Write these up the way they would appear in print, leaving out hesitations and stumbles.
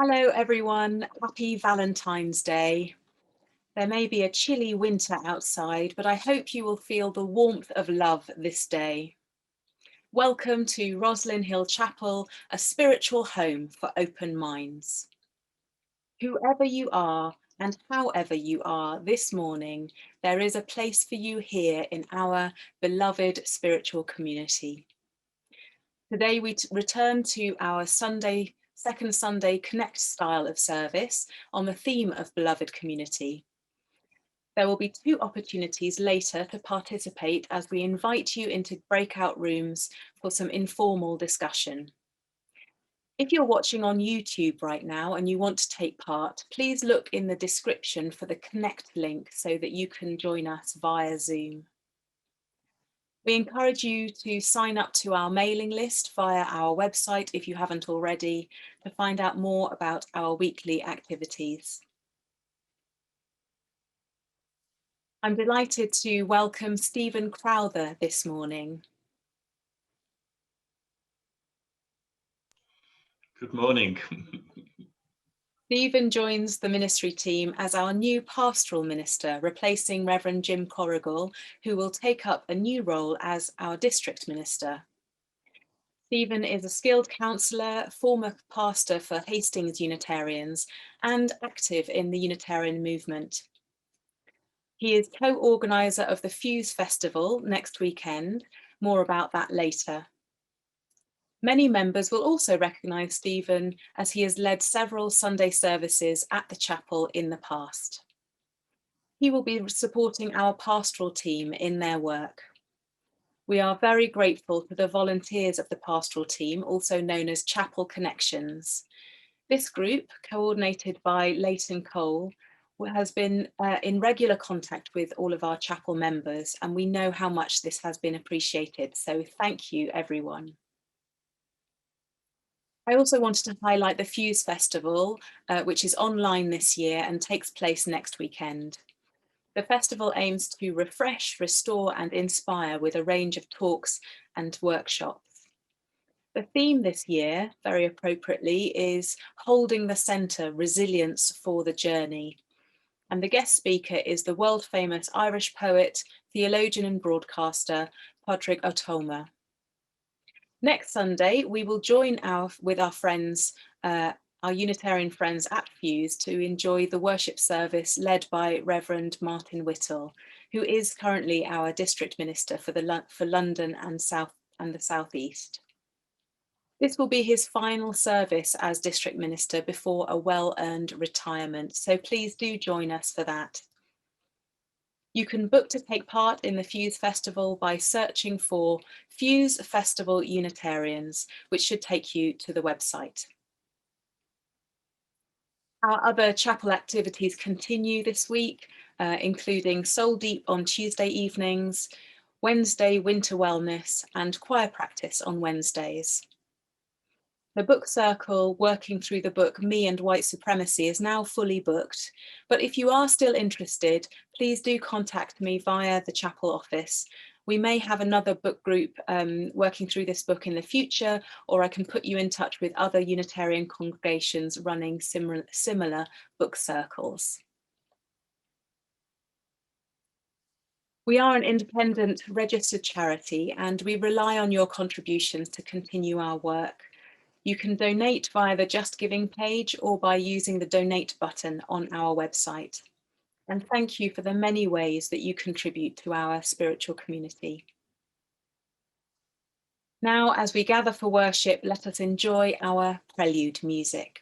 Hello everyone, happy Valentine's Day. There may be a chilly winter outside, but I hope you will feel the warmth of love this day. Welcome to Roslyn Hill Chapel, a spiritual home for open minds. Whoever you are and however you are this morning, there is a place for you here in our beloved spiritual community. Today we return to our second Sunday Connect style of service on the theme of beloved community. There will be 2 opportunities later to participate as we invite you into breakout rooms for some informal discussion. If you're watching on YouTube right now and you want to take part, please look in the description for the Connect link so that you can join us via Zoom. We encourage you to sign up to our mailing list via our website if you haven't already, to find out more about our weekly activities. I'm delighted to welcome Stephen Crowther this morning. Good morning. Stephen joins the ministry team as our new pastoral minister, replacing Reverend Jim Corrigal, who will take up a new role as our district minister. Stephen is a skilled counsellor, former pastor for Hastings Unitarians, and active in the Unitarian movement. He is co-organiser of the Fuse Festival next weekend. More about that later. Many members will also recognise Stephen as he has led several Sunday services at the chapel in the past. He will be supporting our pastoral team in their work. We are very grateful to the volunteers of the pastoral team, also known as Chapel Connections. This group, coordinated by Leighton Cole, has been in regular contact with all of our chapel members, and we know how much this has been appreciated. So thank you, everyone. I also wanted to highlight the Fuse Festival, which is online this year and takes place next weekend. The festival aims to refresh, restore and inspire with a range of talks and workshops. The theme this year, very appropriately, is Holding the Centre, Resilience for the Journey. And the guest speaker is the world famous Irish poet, theologian and broadcaster, Padraig Ó Tuama. Next Sunday, we will join with our friends, our Unitarian friends at Fuse, to enjoy the worship service led by Reverend Martin Whittle, who is currently our district minister for London and the South East. This will be his final service as district minister before a well-earned retirement, so please do join us for that. You can book to take part in the Fuse Festival by searching for Fuse Festival Unitarians, which should take you to the website. Our other chapel activities continue this week, including Soul Deep on Tuesday evenings, Wednesday Winter Wellness, and choir practice on Wednesdays. The book circle working through the book Me and White Supremacy is now fully booked, but if you are still interested, please do contact me via the chapel office. We may have another book group working through this book in the future, or I can put you in touch with other Unitarian congregations running similar book circles. We are an independent registered charity and we rely on your contributions to continue our work. You can donate via the Just Giving page or by using the donate button on our website. And thank you for the many ways that you contribute to our spiritual community. Now, as we gather for worship, let us enjoy our prelude music.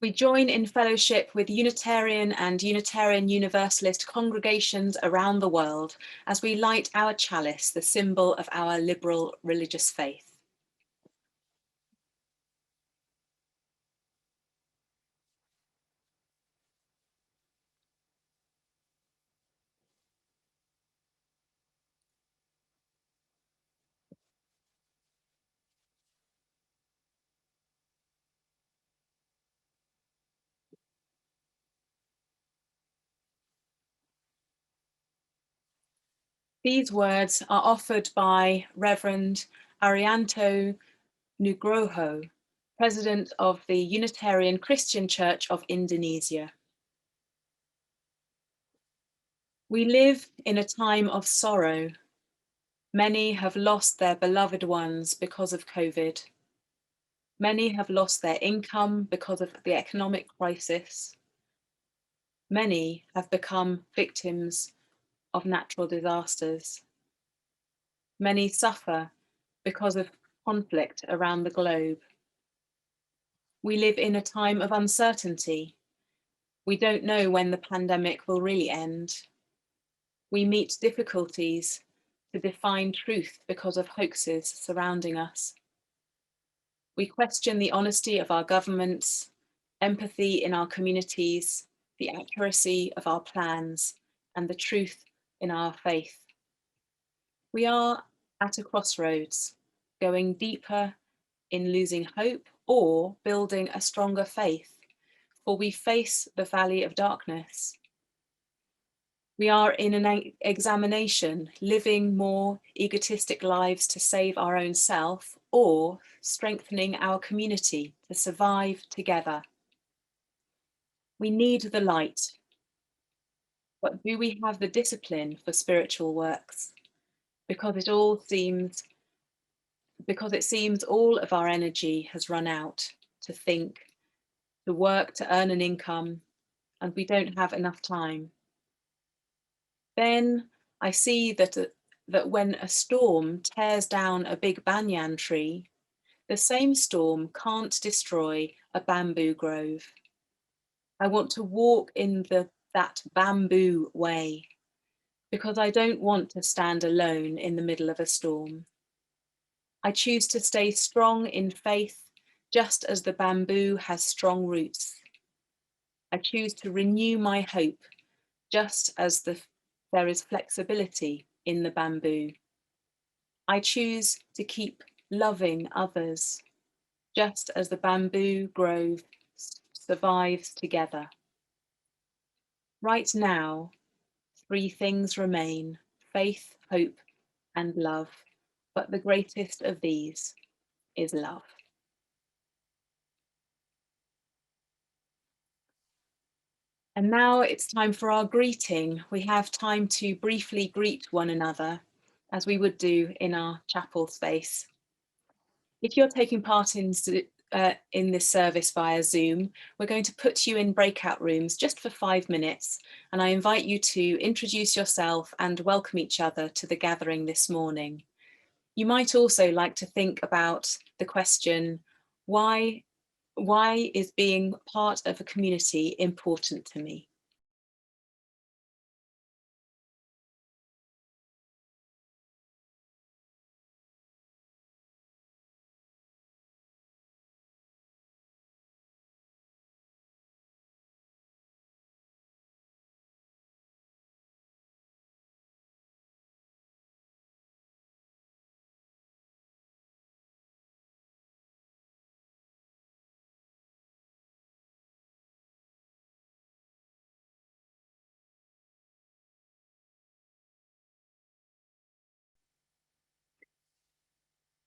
We join in fellowship with Unitarian and Unitarian Universalist congregations around the world as we light our chalice, the symbol of our liberal religious faith. These words are offered by Reverend Arianto Nugroho, President of the Unitarian Christian Church of Indonesia. We live in a time of sorrow. Many have lost their beloved ones because of COVID. Many have lost their income because of the economic crisis. Many have become victims of natural disasters. Many suffer because of conflict around the globe. We live in a time of uncertainty. We don't know when the pandemic will really end. We meet difficulties to define truth because of hoaxes surrounding us. We question the honesty of our governments, empathy in our communities, the accuracy of our plans, and the truth in our faith. We are at a crossroads, going deeper in losing hope or building a stronger faith, for we face the valley of darkness. We are in an examination, living more egotistic lives to save our own self or strengthening our community to survive together. We need the light, but do we have the discipline for spiritual works? Because it seems all of our energy has run out to think, to work, to earn an income, and we don't have enough time. Then I see that when a storm tears down a big banyan tree, the same storm can't destroy a bamboo grove. I want to walk in that bamboo way because I don't want to stand alone in the middle of a storm. I choose to stay strong in faith, just as the bamboo has strong roots. I choose to renew my hope, just as there is flexibility in the bamboo. I choose to keep loving others, just as the bamboo grove survives together. Right now, 3 things remain: faith, hope, and love. But the greatest of these is love. And now it's time for our greeting. We have time to briefly greet one another, as we would do in our chapel space. If you're taking part in this service via Zoom, we're going to put you in breakout rooms just for 5 minutes, and I invite you to introduce yourself and welcome each other to the gathering this morning. You might also like to think about the question, why is being part of a community important to me?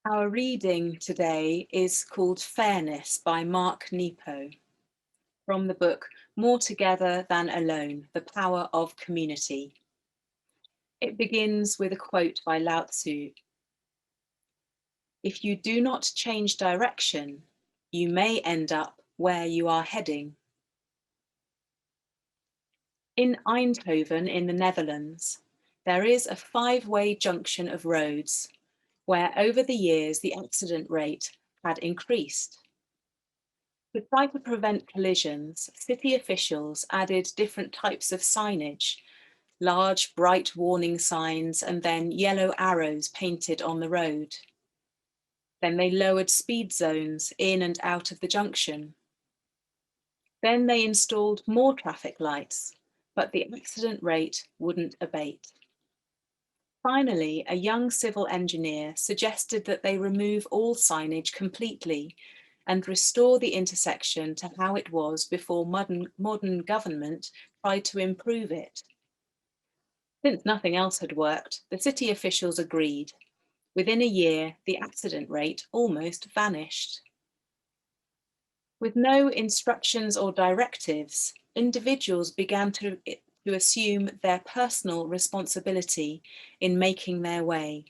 Our reading today is called Fairness by Mark Nepo, from the book More Together Than Alone, The Power of Community. It begins with a quote by Lao Tzu. If you do not change direction, you may end up where you are heading. In Eindhoven in the Netherlands, there is a 5-way junction of roads where over the years the accident rate had increased. To try to prevent collisions, city officials added different types of signage, large, bright warning signs, and then yellow arrows painted on the road. Then they lowered speed zones in and out of the junction. Then they installed more traffic lights, but the accident rate wouldn't abate. Finally, a young civil engineer suggested that they remove all signage completely and restore the intersection to how it was before modern government tried to improve it. Since nothing else had worked, the city officials agreed. Within a year, the accident rate almost vanished. With no instructions or directives, individuals began to assume their personal responsibility in making their way.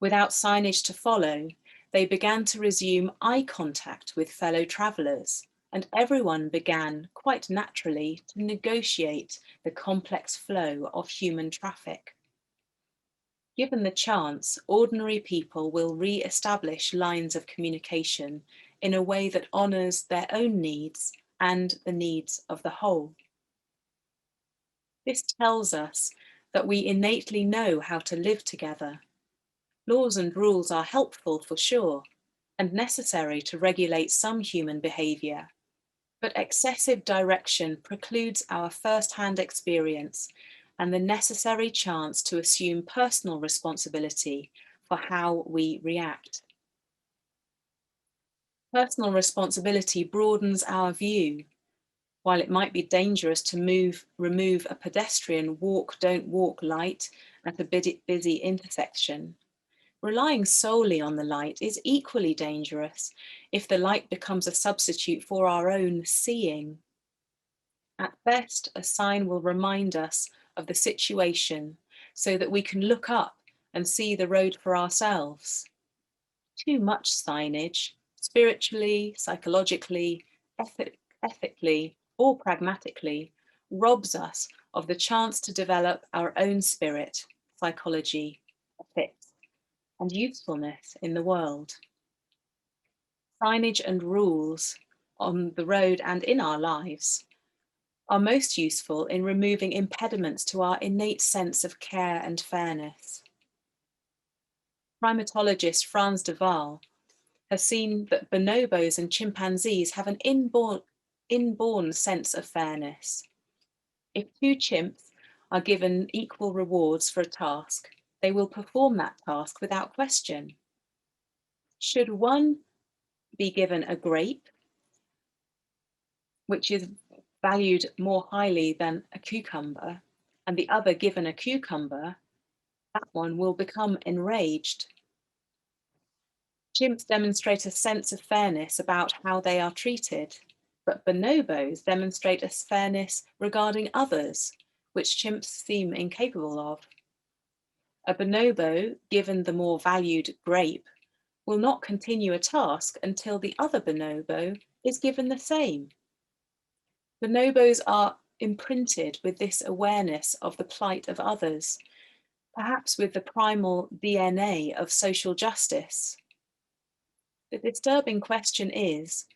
Without signage to follow, they began to resume eye contact with fellow travellers, and everyone began, quite naturally, to negotiate the complex flow of human traffic. Given the chance, ordinary people will re-establish lines of communication in a way that honours their own needs and the needs of the whole. This tells us that we innately know how to live together. Laws and rules are helpful for sure, and necessary to regulate some human behaviour, but excessive direction precludes our first-hand experience and the necessary chance to assume personal responsibility for how we react. Personal responsibility broadens our view. While it might be dangerous to remove a pedestrian don't walk light at a busy intersection, relying solely on the light is equally dangerous if the light becomes a substitute for our own seeing. At best, a sign will remind us of the situation so that we can look up and see the road for ourselves. Too much signage, spiritually, psychologically, ethically, or pragmatically, robs us of the chance to develop our own spirit, psychology, ethics, and usefulness in the world. Signage and rules on the road and in our lives are most useful in removing impediments to our innate sense of care and fairness. Primatologist Frans de Waal has seen that bonobos and chimpanzees have an inborn sense of fairness. If two chimps are given equal rewards for a task, they will perform that task without question. Should one be given a grape, which is valued more highly than a cucumber, and the other given a cucumber, that one will become enraged. Chimps demonstrate a sense of fairness about how they are treated, but bonobos demonstrate a fairness regarding others, which chimps seem incapable of. A bonobo, given the more valued grape, will not continue a task until the other bonobo is given the same. Bonobos are imprinted with this awareness of the plight of others, perhaps with the primal DNA of social justice. The disturbing question is,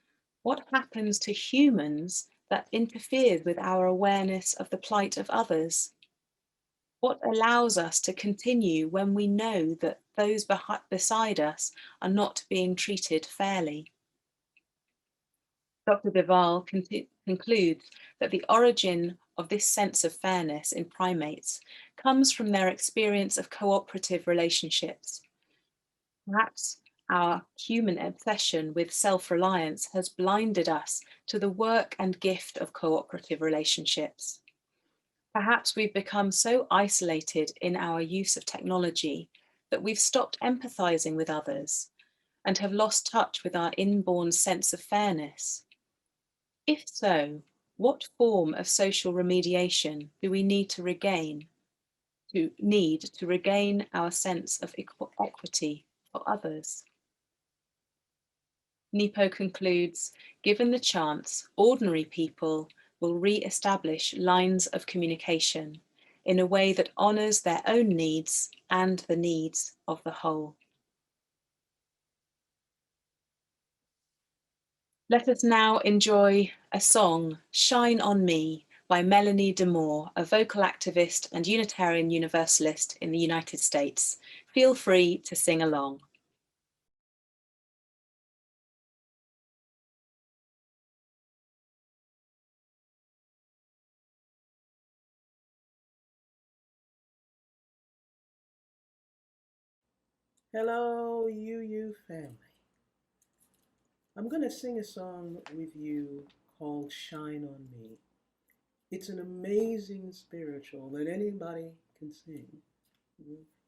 what happens to humans that interferes with our awareness of the plight of others? What allows us to continue when we know that those beside us are not being treated fairly? Dr. de Waal concludes that the origin of this sense of fairness in primates comes from their experience of cooperative relationships. Perhaps our human obsession with self-reliance has blinded us to the work and gift of cooperative relationships. Perhaps we've become so isolated in our use of technology that we've stopped empathizing with others and have lost touch with our inborn sense of fairness. If so, what form of social remediation do we need to regain our sense of equity for others? Nepo concludes, given the chance, ordinary people will re-establish lines of communication in a way that honours their own needs and the needs of the whole. Let us now enjoy a song, Shine on Me, by Melanie DeMore, a vocal activist and Unitarian Universalist in the United States. Feel free to sing along. Hello, UU family. I'm going to sing a song with you called Shine on Me. It's an amazing spiritual that anybody can sing.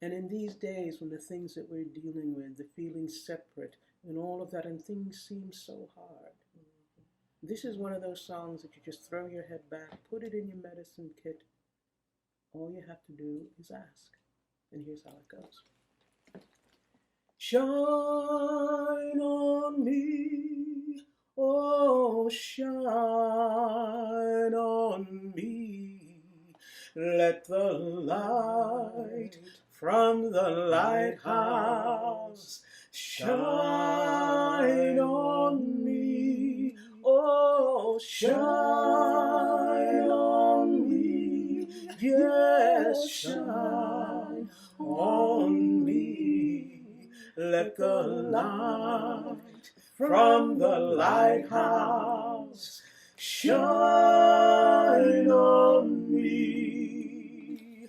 And in these days when the things that we're dealing with, the feeling separate and all of that, and things seem so hard, this is one of those songs that you just throw your head back, put it in your medicine kit. All you have to do is ask. And here's how it goes. Shine on me, oh shine on me. Let the light from the lighthouse shine on me, oh shine on me. Yes, shine on me. Let the light from the lighthouse shine on me.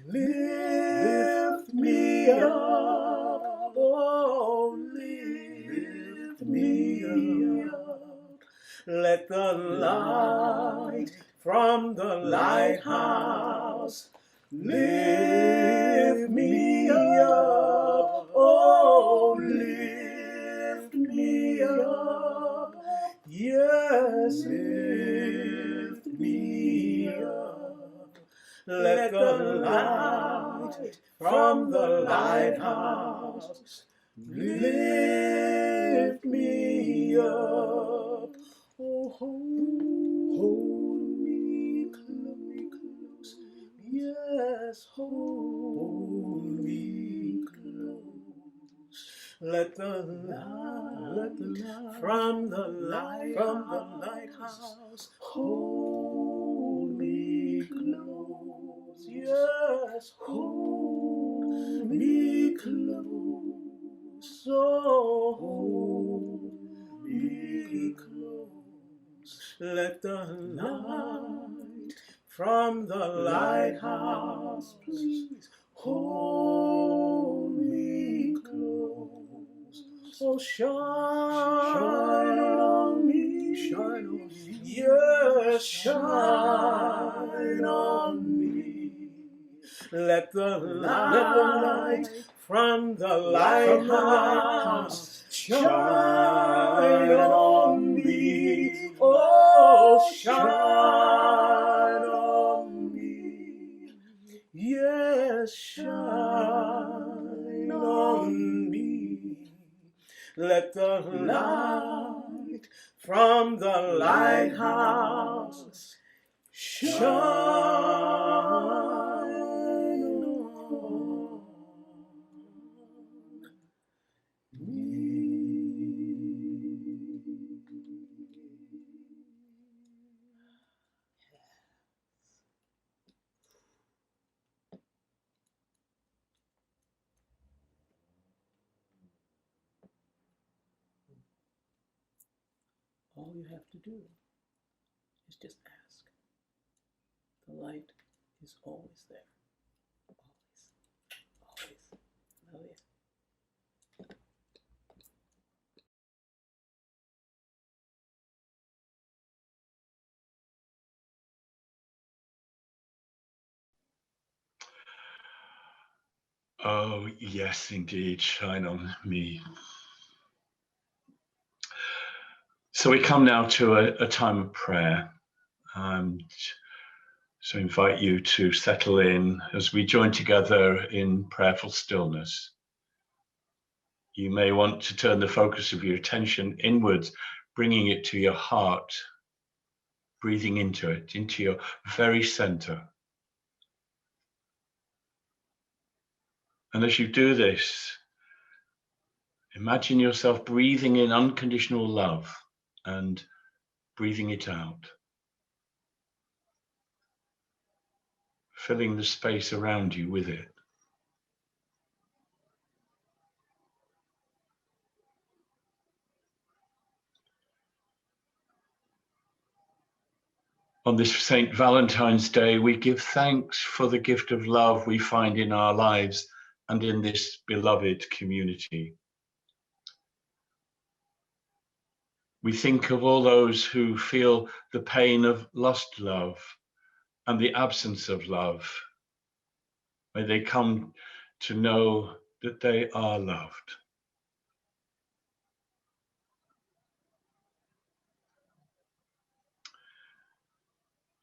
Lift me up, oh, lift me up. Let the light from the lighthouse lift me up, oh, lift me up. Yes, lift me up. Let the light from the lighthouse lift me up. Oh, hold me close. Yes, hold me close. Let the light from the lighthouse hold me close. Yes, hold me close. Oh, hold me close. Let the light from the lighthouse, please, hold me close. Oh, shine on me, shine on me. Yes, shine on me. Let the light from the lighthouse shine on me. Oh, shine on me. Yes, shine on me. Let the light from the lighthouse shine on me. All you have to do is just ask. The light is always there. Always. Always. Oh, yeah. Oh, yes, indeed, shine on me. So we come now to a time of prayer. So I invite you to settle in as we join together in prayerful stillness. You may want to turn the focus of your attention inwards, bringing it to your heart, breathing into it, into your very center. And as you do this, imagine yourself breathing in unconditional love and breathing it out, filling the space around you with it. On this St. Valentine's Day, we give thanks for the gift of love we find in our lives and in this beloved community. We think of all those who feel the pain of lost love and the absence of love. May they come to know that they are loved.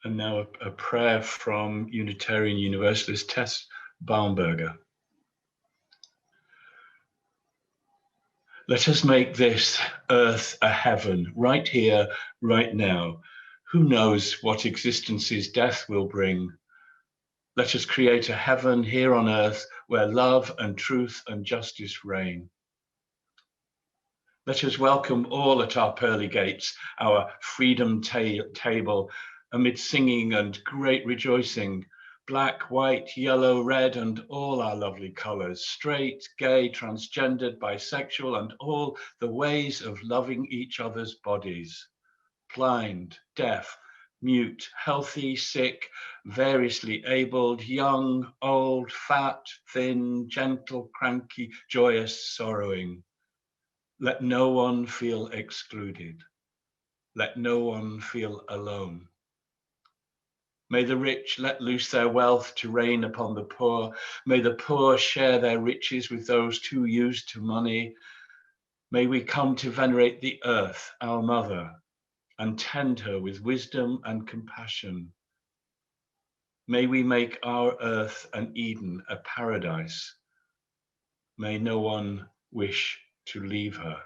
And now a prayer from Unitarian Universalist Tess Baumberger. Let us make this earth a heaven, right here, right now. Who knows what existence's death will bring? Let us create a heaven here on earth where love and truth and justice reign. Let us welcome all at our pearly gates, our freedom table, amid singing and great rejoicing, black, white, yellow, red, and all our lovely colors, straight, gay, transgendered, bisexual, and all the ways of loving each other's bodies, blind, deaf, mute, healthy, sick, variously abled, young, old, fat, thin, gentle, cranky, joyous, sorrowing. Let no one feel excluded. Let no one feel alone. May the rich let loose their wealth to rain upon the poor. May the poor share their riches with those too used to money. May we come to venerate the earth, our mother, and tend her with wisdom and compassion. May we make our earth an Eden, a paradise. May no one wish to leave her.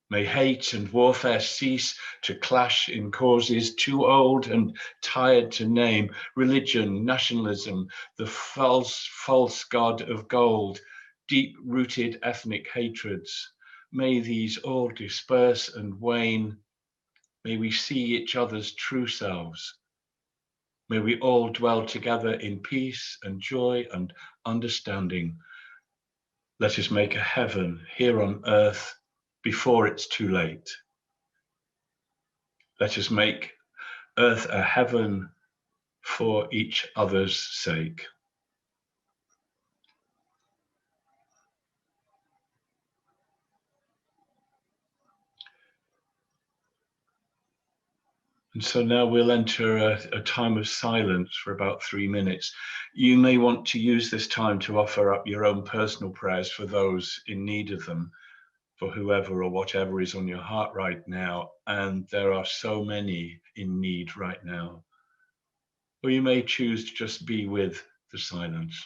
May hate and warfare cease to clash in causes too old and tired to name, religion, nationalism, the false god of gold, deep-rooted ethnic hatreds. May these all disperse and wane. May we see each other's true selves. May we all dwell together in peace and joy and understanding. Let us make a heaven here on earth before it's too late. Let us make earth a heaven for each other's sake. And so now we'll enter a time of silence for about 3 minutes. You may want to use this time to offer up your own personal prayers for those in need of them, for whoever or whatever is on your heart right now. And there are so many in need right now. Or you may choose to just be with the silence.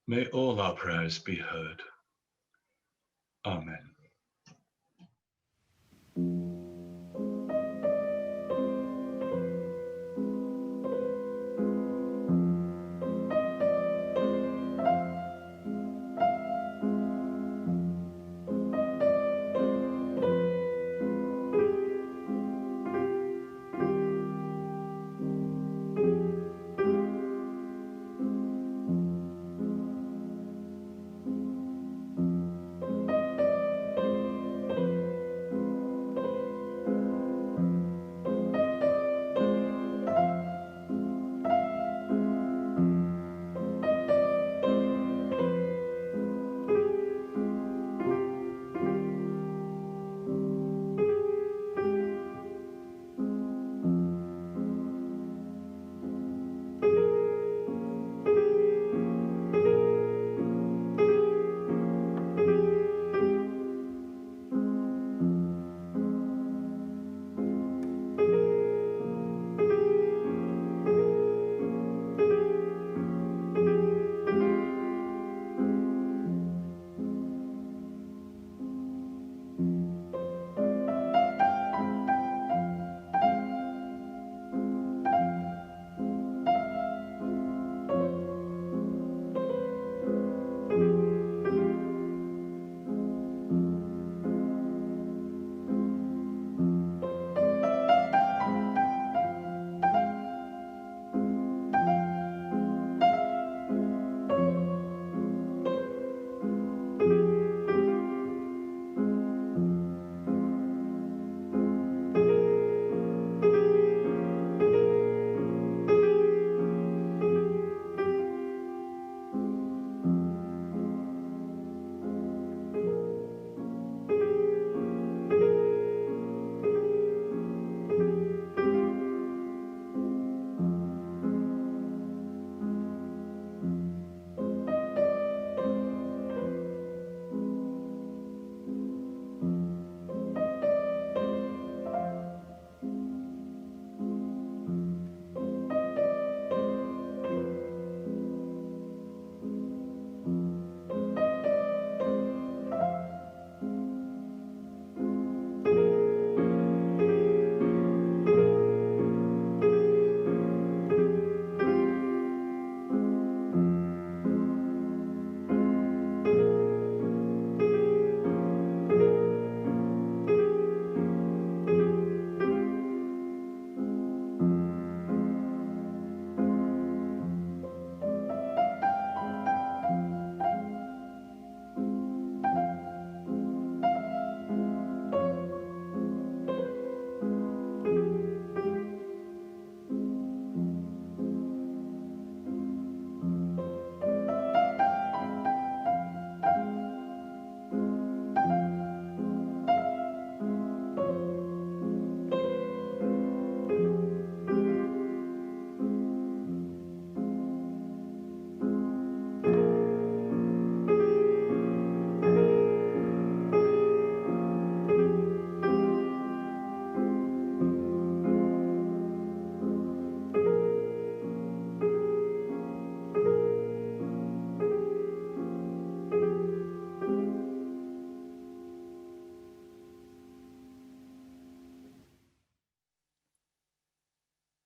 May all our prayers be heard. Amen.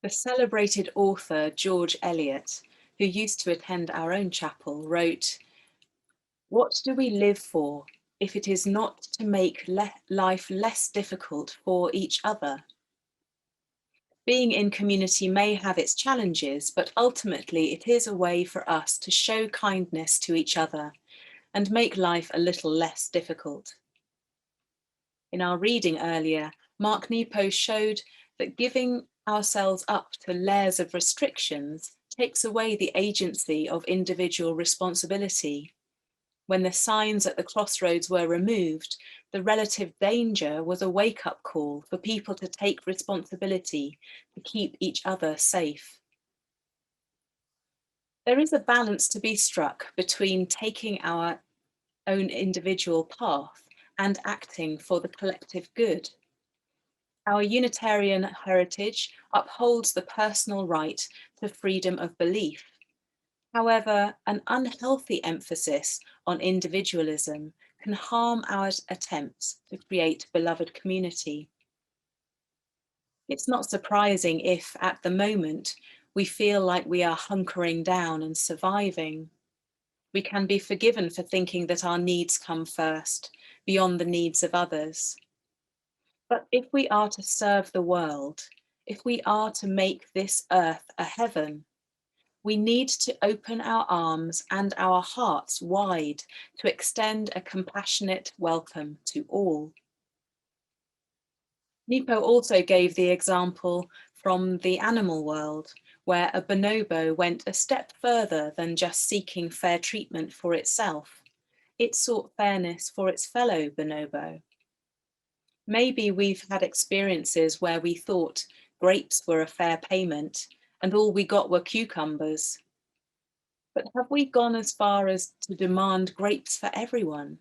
The celebrated author George Eliot, who used to attend our own chapel, wrote, "What do we live for if it is not to make life less difficult for each other?" Being in community may have its challenges, but ultimately it is a way for us to show kindness to each other and make life a little less difficult. In our reading earlier, Mark Nepo showed that giving ourselves up to layers of restrictions takes away the agency of individual responsibility. When the signs at the crossroads were removed, the relative danger was a wake-up call for people to take responsibility to keep each other safe. There is a balance to be struck between taking our own individual path and acting for the collective good. Our Unitarian heritage upholds the personal right to freedom of belief. However, an unhealthy emphasis on individualism can harm our attempts to create beloved community. It's not surprising if, at the moment, we feel like we are hunkering down and surviving. We can be forgiven for thinking that our needs come first, beyond the needs of others. But if we are to serve the world, if we are to make this earth a heaven, we need to open our arms and our hearts wide to extend a compassionate welcome to all. Nepo also gave the example from the animal world, where a bonobo went a step further than just seeking fair treatment for itself. It sought fairness for its fellow bonobo. Maybe we've had experiences where we thought grapes were a fair payment and all we got were cucumbers. But have we gone as far as to demand grapes for everyone?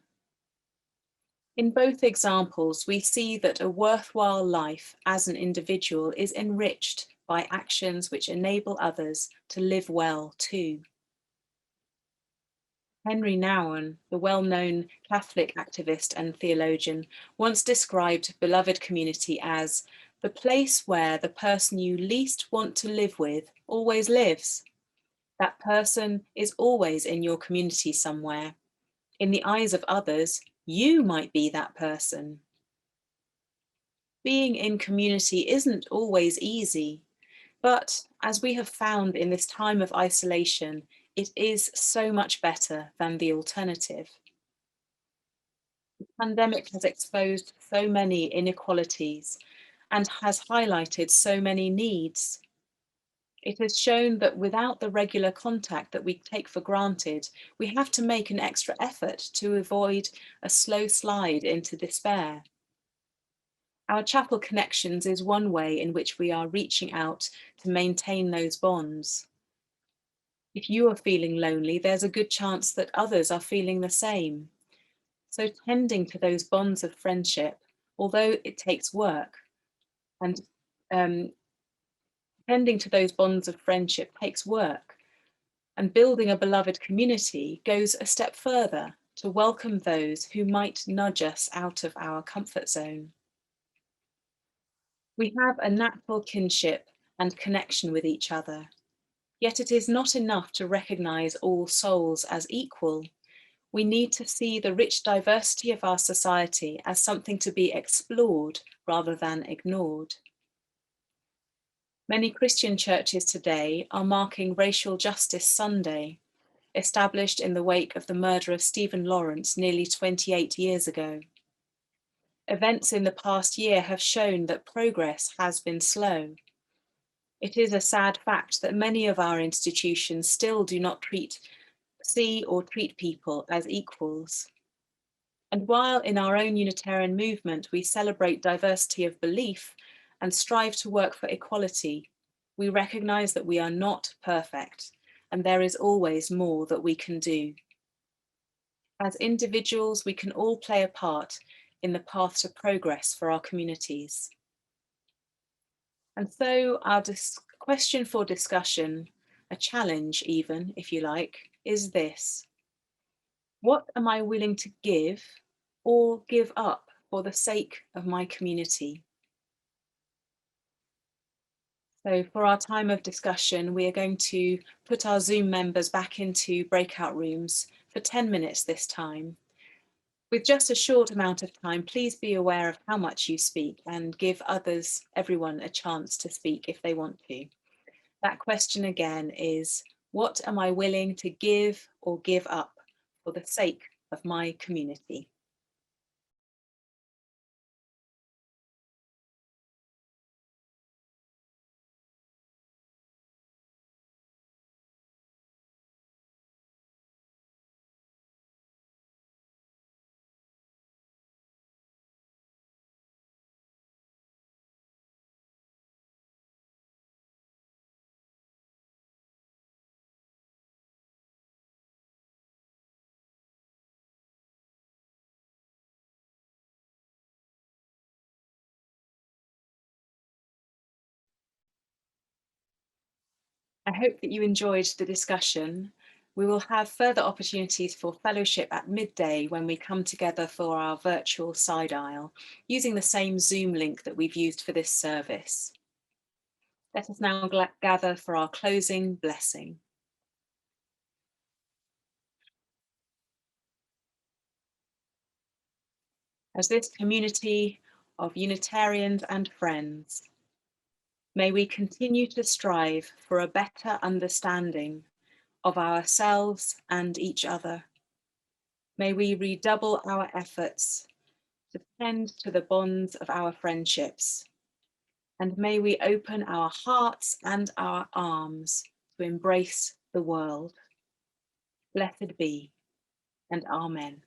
In both examples, we see that a worthwhile life as an individual is enriched by actions which enable others to live well too. Henry Nouwen, the well-known Catholic activist and theologian, once described beloved community as the place where the person you least want to live with always lives. That person is always in your community somewhere. In the eyes of others, you might be that person. Being in community isn't always easy, but as we have found in this time of isolation, it is so much better than the alternative. The pandemic has exposed so many inequalities and has highlighted so many needs. It has shown that without the regular contact that we take for granted, we have to make an extra effort to avoid a slow slide into despair. Our chapel connections is one way in which we are reaching out to maintain those bonds. If you are feeling lonely, there's a good chance that others are feeling the same. So tending to those bonds of friendship, although it takes work, and tending to those bonds of friendship takes work, and building a beloved community goes a step further to welcome those who might nudge us out of our comfort zone. We have a natural kinship and connection with each other, yet it is not enough to recognize all souls as equal. We need to see the rich diversity of our society as something to be explored rather than ignored. Many Christian churches today are marking Racial Justice Sunday, established in the wake of the murder of Stephen Lawrence nearly 28 years ago. Events in the past year have shown that progress has been slow. It is a sad fact that many of our institutions still do not see or treat people as equals. And while in our own Unitarian movement we celebrate diversity of belief and strive to work for equality, we recognize that we are not perfect and there is always more that we can do. As individuals, we can all play a part in the path to progress for our communities. And so our question for discussion, a challenge even, if you like, is this: what am I willing to give or give up for the sake of my community? So for our time of discussion, we are going to put our Zoom members back into breakout rooms for 10 minutes this time. With just a short amount of time, please be aware of how much you speak and give everyone a chance to speak if they want to. That question again is, what am I willing to give or give up for the sake of my community? I hope that you enjoyed the discussion. We will have further opportunities for fellowship at midday when we come together for our virtual side aisle, using the same Zoom link that we've used for this service. Let us now gather for our closing blessing. As this community of Unitarians and friends, may we continue to strive for a better understanding of ourselves and each other. May we redouble our efforts to tend to the bonds of our friendships, and may we open our hearts and our arms to embrace the world. Blessed be, and Amen.